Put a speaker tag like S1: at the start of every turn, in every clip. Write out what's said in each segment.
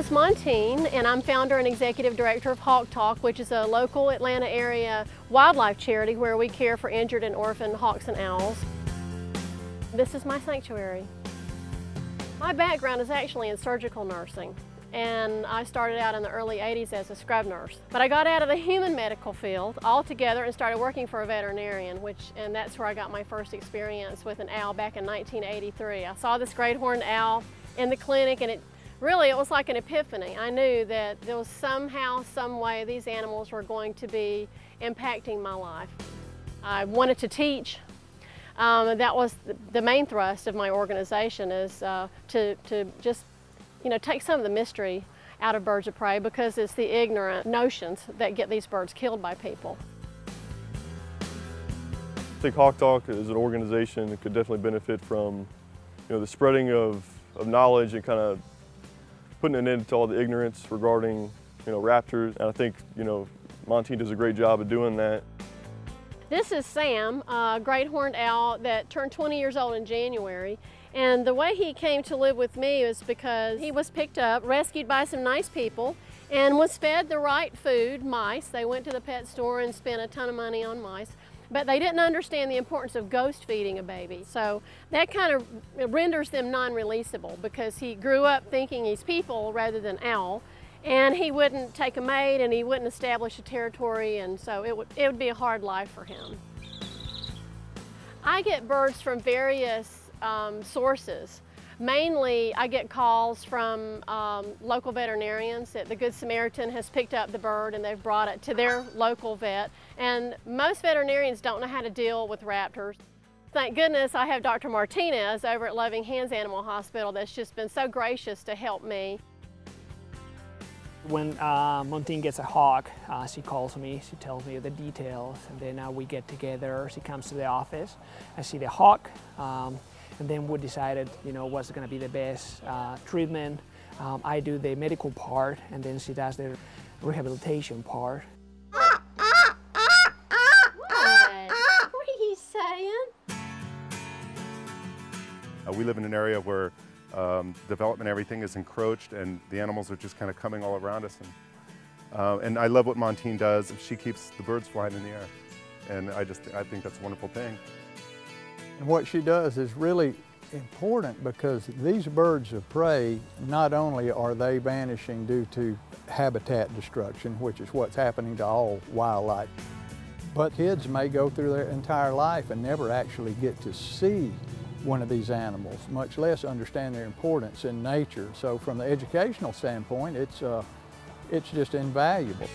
S1: is Monteen, and I'm founder and executive director of HawkTalk, which is a local Atlanta area wildlife charity where we care for injured and orphaned hawks and owls. This is my sanctuary. My background is actually in surgical nursing, and I started out in the early 80s as a scrub nurse. But I got out of the human medical field altogether and started working for a veterinarian, and that's where I got my first experience with an owl back in 1983. I saw this great horned owl in the clinic, and it was like an epiphany. I knew that there was somehow, some way, these animals were going to be impacting my life. I wanted to teach. That was the main thrust of my organization, is to just, take some of the mystery out of birds of prey, because it's the ignorant notions that get these birds killed by people.
S2: I think HawkTalk as an organization could definitely benefit from, the spreading of knowledge and kind of putting an end to all the ignorance regarding, raptors. And I think, Monteen does a great job of doing that.
S1: This is Sam, a great horned owl that turned 20 years old in January. And the way he came to live with me was because he was picked up, rescued by some nice people, and was fed the right food, mice. They went to the pet store and spent a ton of money on mice. But they didn't understand the importance of ghost feeding a baby. So that kind of renders them non-releasable, because he grew up thinking he's people rather than owl. And he wouldn't take a mate, and he wouldn't establish a territory, and so it would be a hard life for him. I get birds from various sources. Mainly, I get calls from local veterinarians that the Good Samaritan has picked up the bird and they've brought it to their local vet. And most veterinarians don't know how to deal with raptors. Thank goodness I have Dr. Martinez over at Loving Hands Animal Hospital that's just been so gracious to help me.
S3: When Monteen gets a hawk, she calls me, she tells me the details, and then we get together. She comes to the office, I see the hawk, and then we decided, what's going to be the best treatment. I do the medical part, and then she does the rehabilitation part.
S1: What are you saying?
S4: We live in an area where development and everything is encroached, and the animals are just kind of coming all around us. And I love what Monteen does. She keeps the birds flying in the air, and I think that's a wonderful thing.
S5: And what she does is really important, because these birds of prey, not only are they vanishing due to habitat destruction, which is what's happening to all wildlife, but kids may go through their entire life and never actually get to see one of these animals, much less understand their importance in nature. So from the educational standpoint, it's just invaluable.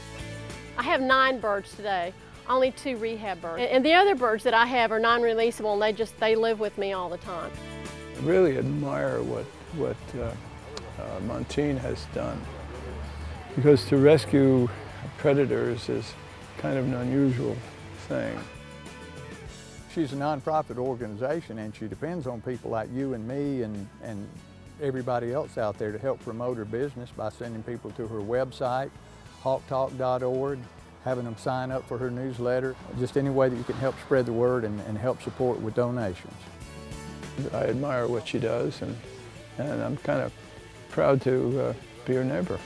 S1: I have 9 birds today, only 2 rehab birds. And the other birds that I have are non-releasable, and they live with me all the time.
S6: I really admire what Monteen has done, because to rescue predators is kind of an unusual thing.
S5: She's a nonprofit organization, and she depends on people like you and me and everybody else out there to help promote her business by sending people to her website, hawktalk.org, having them sign up for her newsletter, just any way that you can help spread the word and help support with donations.
S6: I admire what she does, and I'm kind of proud to be her neighbor.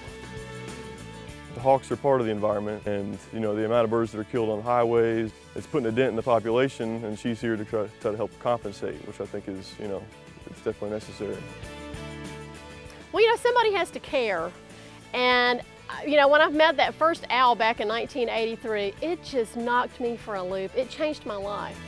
S2: The hawks are part of the environment, and the amount of birds that are killed on highways, it's putting a dent in the population, and she's here to try to help compensate, which I think is, it's definitely necessary.
S1: Well, somebody has to care, and when I met that first owl back in 1983, it just knocked me for a loop. It changed my life.